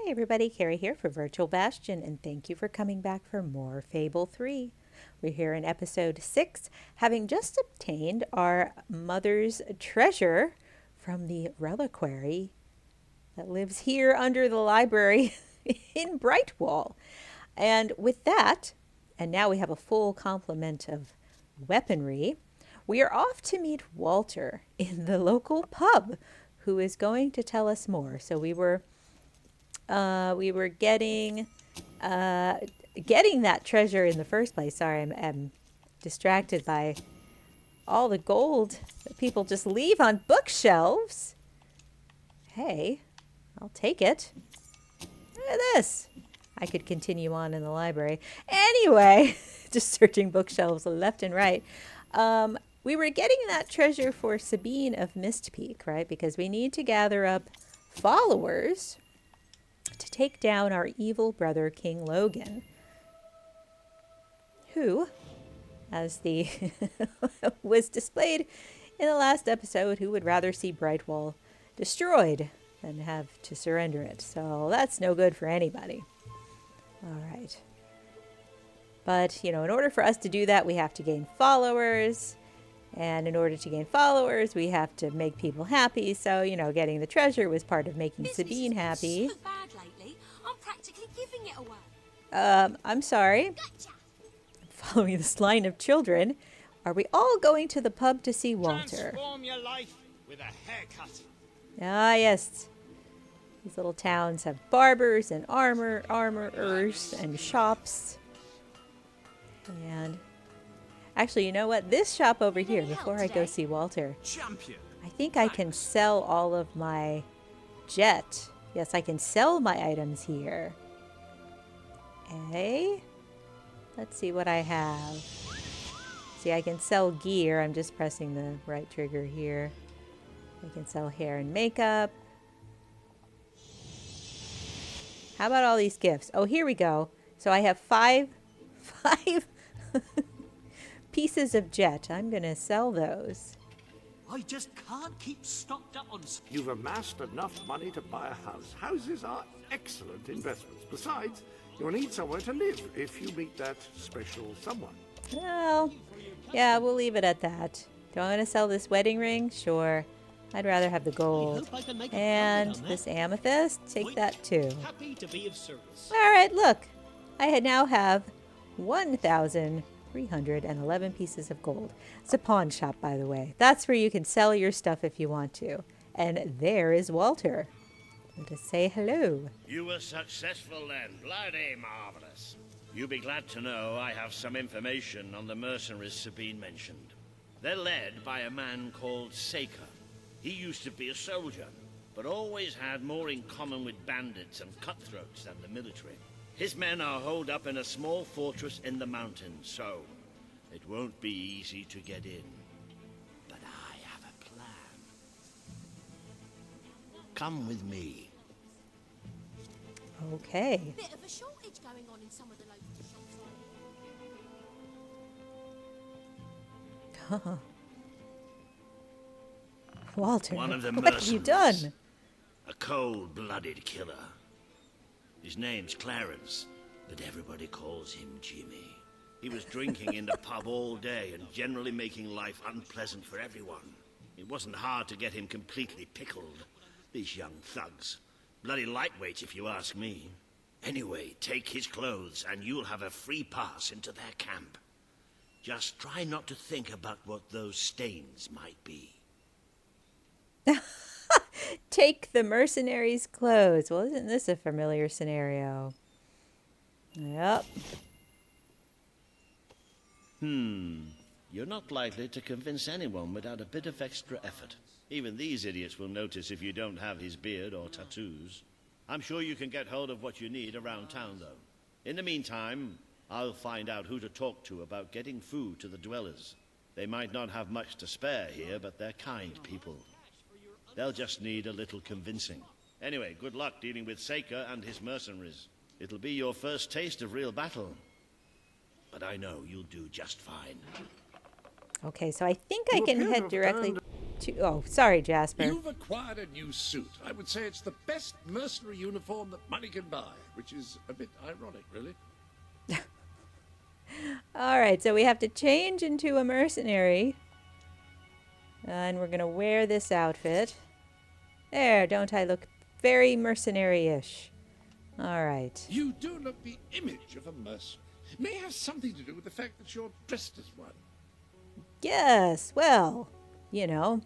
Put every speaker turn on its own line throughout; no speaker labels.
Hey everybody, Carrie here for Virtual Bastion, and thank you for coming back for more Fable 3. We're here in episode 6, having just obtained our mother's treasure from the reliquary that lives here under the library in Brightwall. And with that, and now we have a full complement of weaponry, we are off to meet Walter in the local pub, who is going to tell us more. So we were getting that treasure in the first place. Sorry, I'm distracted by all the gold that people just leave on bookshelves. Hey, I'll take it. Look at this. I could continue on in the library. Anyway, just searching bookshelves left and right. We were getting that treasure for Sabine of Mistpeak, right? Because we need to gather up followers to take down our evil brother, King Logan, who, as the was displayed in the last episode, who would rather see Brightwall destroyed than have to surrender it. So that's no good for anybody. All right. But, in order for us to do that, we have to gain followers. And in order to gain followers, we have to make people happy. So, getting the treasure was part of making Sabine happy.
So bad lately. I'm practically giving it away.
I'm sorry.
Gotcha.
Following this line of children, are we all going to the pub to see Walter?
Transform your life with a haircut.
Ah, yes. These little towns have barbers and armorers and shops. And actually, you know what? This shop over here, before I go see Walter,
Champion.
I think I can sell all of my jet. Yes, I can sell my items here. Okay. Let's see what I have. See, I can sell gear. I'm just pressing the right trigger here. I can sell hair and makeup. How about all these gifts? Oh, here we go. So I have five pieces of jet. I'm going to sell those.
I just can't keep stocked up on...
You've amassed enough money to buy a house. Houses are excellent investments. Besides, you'll need somewhere to live if you meet that special someone.
Well, yeah, we'll leave it at that. Do I want to sell this wedding ring? Sure. I'd rather have the gold. And this amethyst? Take that too.
Happy to be of service.
All right, look. I now have 1,311 pieces of gold. It's a pawn shop, by the way. That's where you can sell your stuff if you want to. And there is Walter. Let us say hello.
You were successful then. Bloody marvelous. You'll be glad to know I have some information on the mercenaries Sabine mentioned. They're led by a man called Saker. He used to be a soldier, but always had more in common with bandits and cutthroats than the military. His men are holed up in a small fortress in the mountains, so it won't be easy to get in. But I have a plan. Come with me.
Okay.
Bit of a shortage going on in some of the local shops.
Walter,
One of the
what have you done?
mercenaries. A cold-blooded killer. His name's Clarence, but everybody calls him Jimmy. He was drinking in the pub all day and generally making life unpleasant for everyone. It wasn't hard to get him completely pickled. These young thugs. Bloody lightweights, if you ask me. Anyway, take his clothes and you'll have a free pass into their camp. Just try not to think about what those stains might be.
Take the mercenary's clothes. Well, isn't this a familiar scenario? Yep.
You're not likely to convince anyone without a bit of extra effort. Even these idiots will notice if you don't have his beard or tattoos. I'm sure you can get hold of what you need around town, though. In the meantime, I'll find out who to talk to about getting food to the dwellers. They might not have much to spare here, but they're kind people. They'll just need a little convincing. Anyway, good luck dealing with Saker and his mercenaries. It'll be your first taste of real battle. But I know you'll do just fine.
Okay, so I think I can head directly... Oh, sorry, Jasper.
You've acquired a new suit. I would say it's the best mercenary uniform that money can buy, which is a bit ironic, really.
All right, so we have to change into a mercenary. And we're going to wear this outfit. There, don't I look very mercenary-ish? All right.
You do look the image of a mercenary. May have something to do with the fact that you're dressed as one.
Yes, well, you know,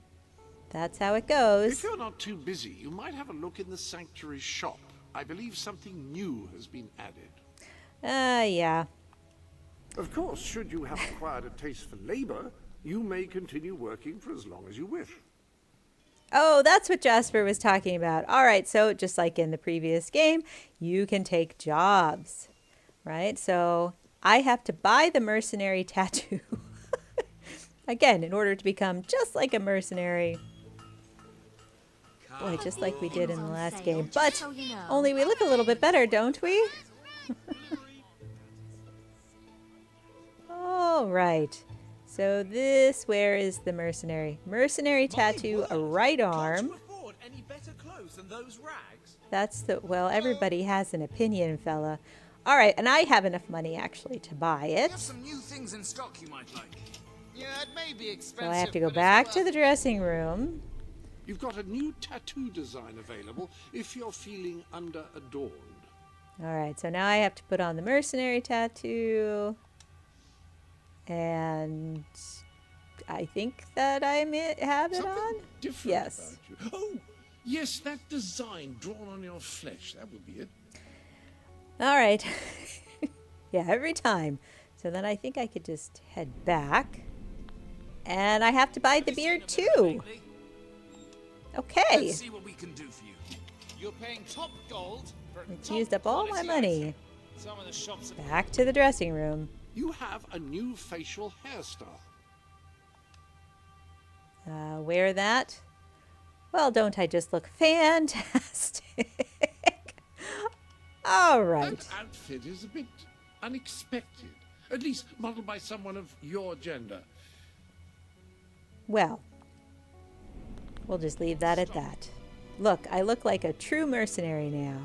that's how it
If
goes.
you're not too busy, you might have a look in the sanctuary shop. I believe something new has been added.
Yeah.
Of course, should you have acquired a taste for labor, you may continue working for as long as you wish.
Oh, that's what Jasper was talking about. All right, so just like in the previous game, you can take jobs, right? So I have to buy the mercenary tattoo. Again, in order to become just like a mercenary. Boy, just like we did in the last game. But only we look a little bit better, don't we? All right. So this, where is the mercenary? Mercenary tattoo, a right arm.
Any better clothes than those rags?
That's the, well, everybody has an opinion, fella. All right, and I have enough money actually to buy it.
Have some new things in stock you might like. Yeah, it may be expensive.
So I have to go
but it's
back
worth
to the dressing room.
You've got a new tattoo design available if you're feeling under-adorned.
All right, so now I have to put on the mercenary tattoo. And I think that I have it
Something
on.
different
Yes.
about you. Oh, yes, that design drawn on your flesh. That would be it.
All right. Yeah, every time. So then I think I could just head back. And I have to buy the beard too. Okay.
Let's see what we can do for you. You're paying top gold for
It's
top
used up all my
quality
money.
item. Some of the shops are
Back to the dressing room.
You have a new facial hairstyle.
Wear that. Well, don't I just look fantastic? All right.
That outfit is a bit unexpected. At least modeled by someone of your gender.
Well, we'll just leave that at that. Look, I look like a true mercenary now.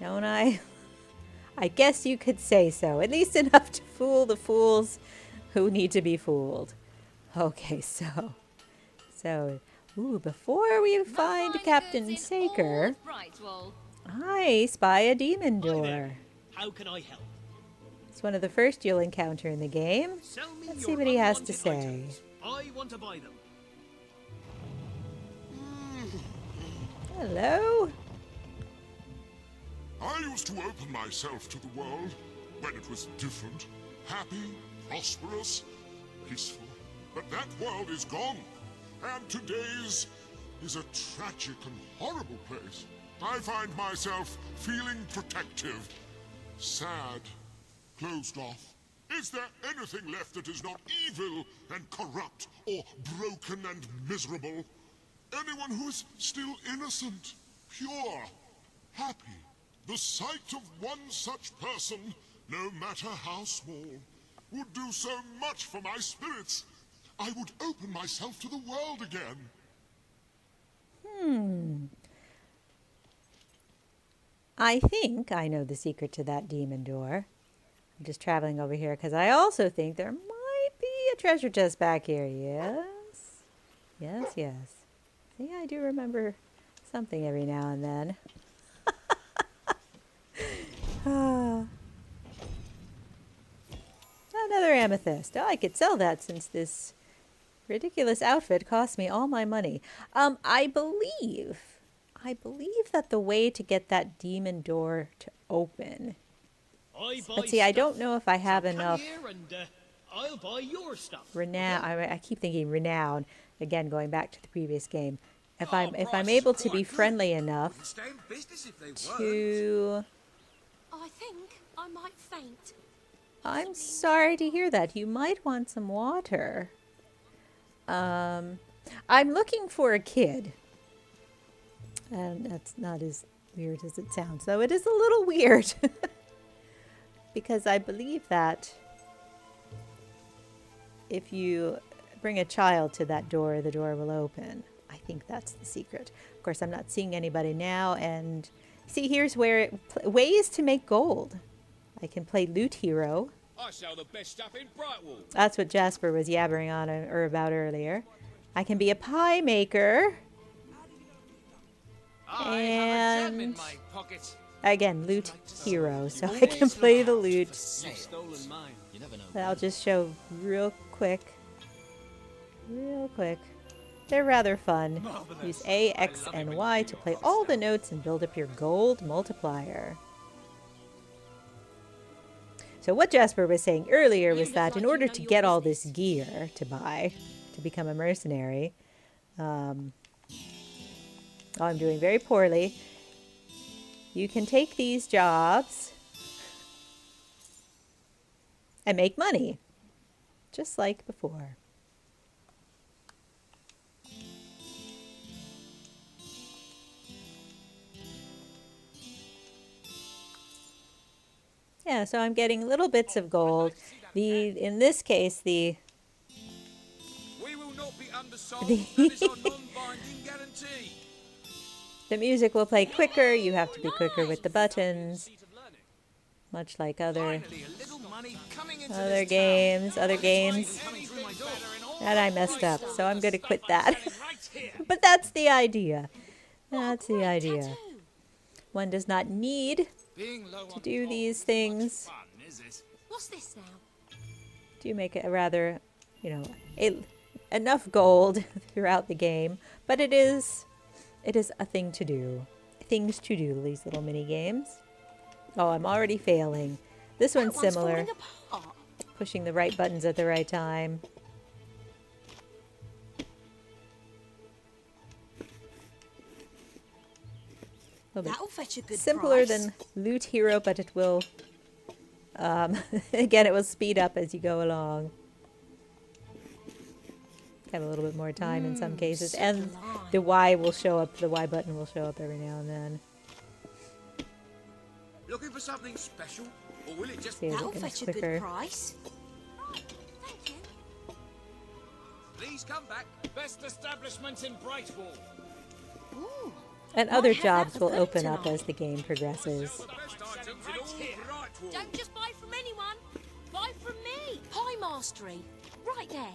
Don't I? I guess you could say so. At least enough to fool the fools who need to be fooled. Okay, so, ooh, before we find Captain Saker, I spy a demon
Hi
door.
there. How can I help?
It's one of the first you'll encounter in the game.
Sell me
Let's
your
see what he has to
unwanted
say.
items. I want to buy them.
Hello?
I used to open myself to the world when it was different, happy, prosperous, peaceful. But that world is gone, and today's is a tragic and horrible place. I find myself feeling protective, sad, closed off. Is there anything left that is not evil and corrupt or broken and miserable? Anyone who is still innocent, pure, happy? The sight of one such person, no matter how small, would do so much for my spirits. I would open myself to the world again.
I think I know the secret to that demon door. I'm just traveling over here because I also think there might be a treasure chest back here. Yes. Yes, yes. See, I do remember something every now and then. Another amethyst. Oh, I could sell that since this ridiculous outfit cost me all my money. I believe that the way to get that demon door to open. But see, I don't know if I have enough
Here and I'll buy your stuff.
renown. I keep thinking renown. Again, going back to the previous game. If I'm
price
able
is
to be
quite good.
friendly enough
Wouldn't stay in business if they weren't.
to...
I think I might faint.
I'm sorry to hear that. You might want some water. I'm looking for a kid. And that's not as weird as it sounds, though it is a little weird. Because I believe that if you bring a child to that door, the door will open. I think that's the secret. Of course, I'm not seeing anybody now, and see, here's where ways to make gold. I can play lute hero.
I sell the best stuff in Brightwall.
That's what Jasper was yabbering on or about earlier. I can be a pie maker.
I have a gem in
And
my pocket.
again, lute hero, so I can play the lute.
You've stolen mine. You never know.
But I'll just show real quick. Real quick. They're rather fun. Use A, X, and Y to play all the notes and build up your gold multiplier. So what Jasper was saying earlier was that in order to get all this gear to buy, to become a mercenary, oh, I'm doing very poorly. You can take these jobs and make money, just like before. Yeah, so I'm getting little bits of gold. In this case,
We will not be undersold.
The-
That is our non-binding guarantee.
the music will play quicker. You have to be quicker with the buttons, much like other
Finally, a little money coming into
other
this
games.
town.
Other games.
Anything better in all
That I messed up, so I'm going to quit that.
right here.
But that's the idea. That's the
Great
idea.
tattoo.
One does not need
Being low
to
on
do
coal
these
is
things.
much fun, is it?
What's this now?
To make it a rather, enough gold throughout the game. But it is a thing to do. Things to do, these little mini games. Oh, I'm already failing. This one's
That one's
similar.
falling apart.
Pushing the right buttons at the right time. A little bit
That'll fetch a good
simpler
price.
than Loot Hero, but it will, again, it will speed up as you go along. Have a little bit more time in some cases. And the Y will show up, the Y button will show up every now and then.
Looking for something special, or will it just
See, as
That'll
it goes
fetch a
quicker.
good price. Thank you.
please come back? Best establishment in Brightwall.
Ooh.
And
Might
other
have that
jobs
for
will
dinner
open up
tonight.
as the game progresses.
The best items in all Brightwall.
Don't just buy from anyone. Buy from me. Pie mastery. Right there.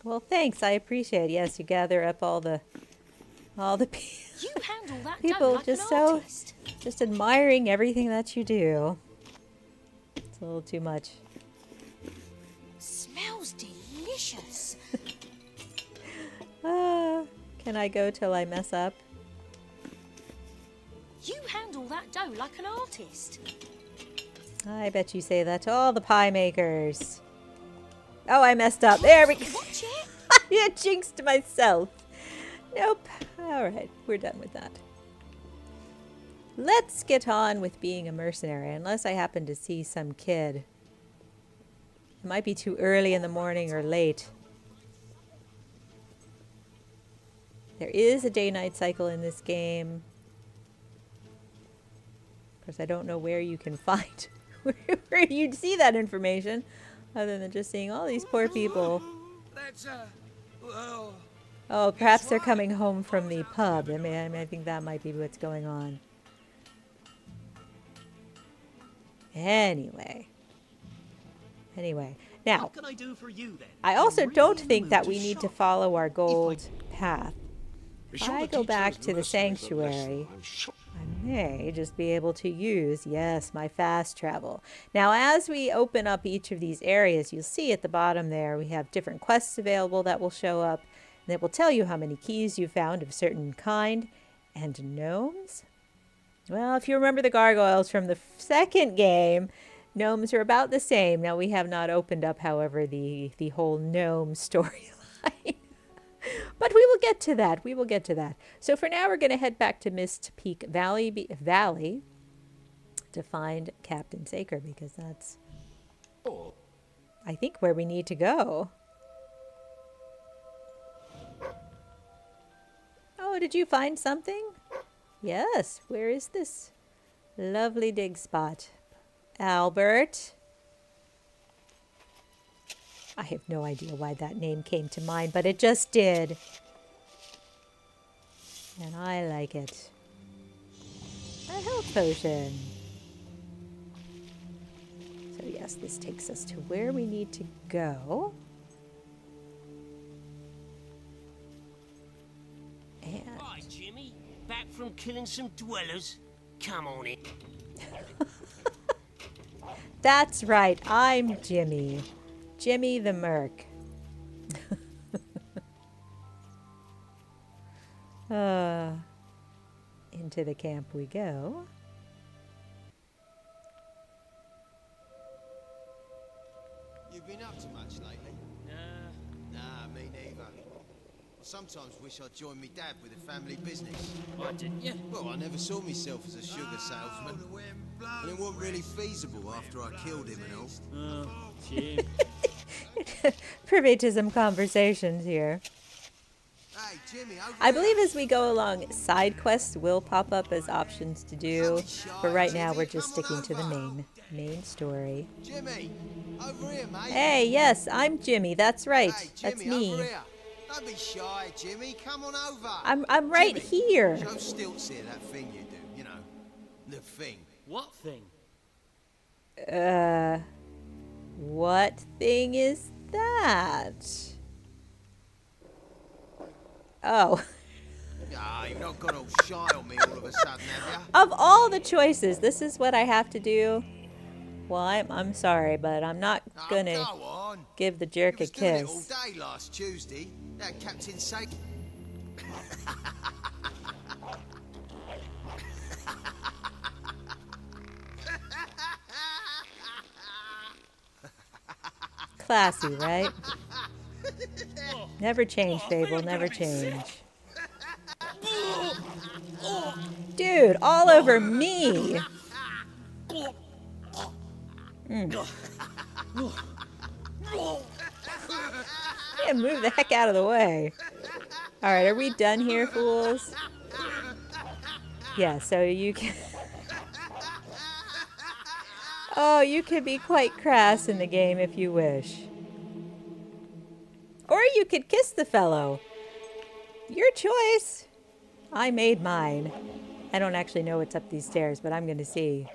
Well, thanks. I appreciate it. Yes, you gather up all the
You handle that
People
dough like
just
an
so-
artist.
just admiring everything that you do. It's a little too much.
Smells delicious.
Can I go till I mess up?
You handle that dough like an artist.
I bet you say that to all the pie makers. Oh, I messed up. There we go.
Watch it.
I jinxed myself. Nope. All right, we're done with that. Let's get on with being a mercenary, unless I happen to see some kid. It might be too early in the morning or late. There is a day-night cycle in this game. Of course, I don't know where you can find where you'd see that information, other than just seeing all these poor people.
That's well,
Oh, perhaps they're coming home from the pub. I think that might be what's going on. Anyway. Now,
What can I do for you then?
I also
I'm really
don't
in the
think
mood
that
to
we need to
shop.
follow our gold path.
Be
If
sure
I
the
go back
details
to the
mercenaries are less
sanctuary,
than I'm sure.
I may just be able to use, yes, my fast travel. Now, as we open up each of these areas, you'll see at the bottom there we have different quests available that will show up. And it will tell you how many keys you found of a certain kind. And gnomes? Well, if you remember the gargoyles from the second game, gnomes are about the same. Now, we have not opened up, however, the whole gnome storyline. But we will get to that. We will get to that. So for now, we're going to head back to Mist Peak Valley to find Captain Saker, because that's, I think, where we need to go. Oh, did you find something? Yes. Where is this lovely dig spot? Albert? I have no idea why that name came to mind, but it just did. And I like it. A health potion. So yes, this takes us to where we need to go. And
Hi, Jimmy. Back from killing some dwellers? Come on in.
that's right, I'm Jimmy. Jimmy the Merc. Into the camp we go.
You been up to much lately? Nah, me neither. I sometimes wish I'd joined me dad with a family business.
Why didn't you?
Well, I never saw myself as a sugar salesman. And it wasn't really feasible after I killed him and all.
Oh, Jim.
Privy to some conversations here.
Hey, Jimmy, over
I believe as we go along, side quests will pop up as options to do. But right now, we're just sticking to the main story.
Jimmy, over here, mate.
Hey, yes, I'm Jimmy. That's right.
Hey,
That's
Jimmy,
me.
over here. Don't be shy, Jimmy. Come on over.
I'm right
Jimmy,
here.
Show Stilts here that thing you do. You know, the thing.
What thing?
What thing is that? Oh.
Ah, you've not got all shy on me all of a sudden, have you?
Of all the choices, this is what I have to do. Well, I'm sorry, but I'm not gonna
Go on.
give the
You
jerk a
was doing it all
kiss.
day last Tuesday. That Captain Saker.
Classy, right? Never change, Fable. Never change. Dude, all over me. Yeah, move the heck out of the way. All right, are we done here, fools? Yeah, so you can... Oh, you could be quite crass in the game if you wish. Or you could kiss the fellow. Your choice. I made mine. I don't actually know what's up these stairs, but I'm going to see.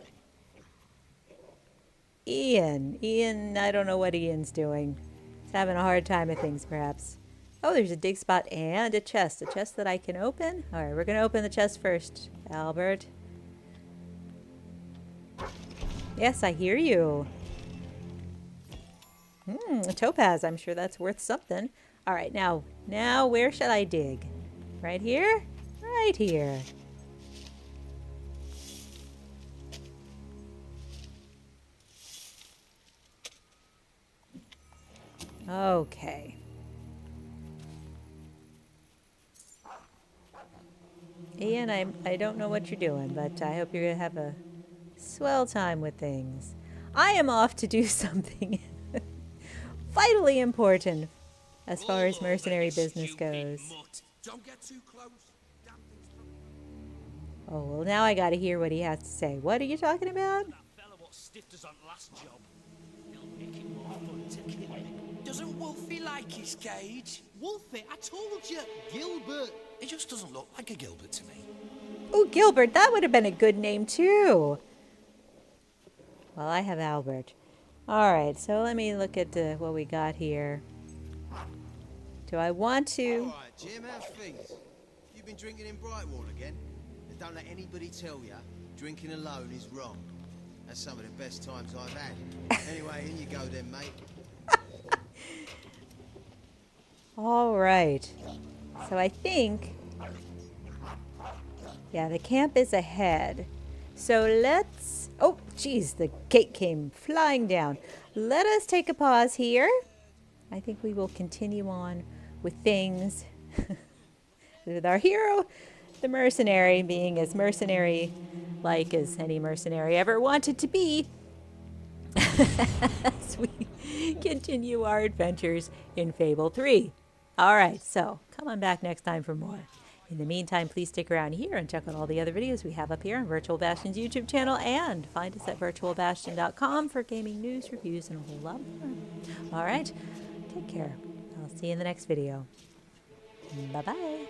Ian, I don't know what Ian's doing. He's having a hard time of things, perhaps. Oh, there's a dig spot and a chest. A chest that I can open? All right, we're going to open the chest first, Albert. Yes, I hear you. A topaz. I'm sure that's worth something. All right, now where shall I dig? Right here? Right here. Okay. Ian, I don't know what you're doing, but I hope you're going to have a swell time with things. I am off to do something vitally important as far as mercenary business goes.
Don't get too close.
Oh, well, now I got to hear what he has to say. What are you talking about?
That fella what stiffed us on last job. It'll make it more fun to kill him.
Doesn't Wolfie like his cage?
Wolfie, I told you.
Gilbert. He just doesn't look like a Gilbert to me.
Oh, Gilbert, that would have been a good name, too. Well, I have Albert. All right, so let me look at what we got here. Do I want to...
All right, Jim, how's things? You've been drinking in Brightwall again? And don't let anybody tell you drinking alone is wrong. That's some of the best times I've had. Anyway, in you go then, mate.
All right. So I think... Yeah, the camp is ahead. So let's... Oh, geez, the gate came flying down. Let us take a pause here. I think we will continue on with things with our hero, the mercenary, being as mercenary-like as any mercenary ever wanted to be, as we continue our adventures in Fable 3. All right, so come on back next time for more. In the meantime, please stick around here and check out all the other videos we have up here on Virtual Bastion's YouTube channel, and find us at virtualbastion.com for gaming news, reviews, and a whole lot more. All right, take care. I'll see you in the next video. Bye-bye.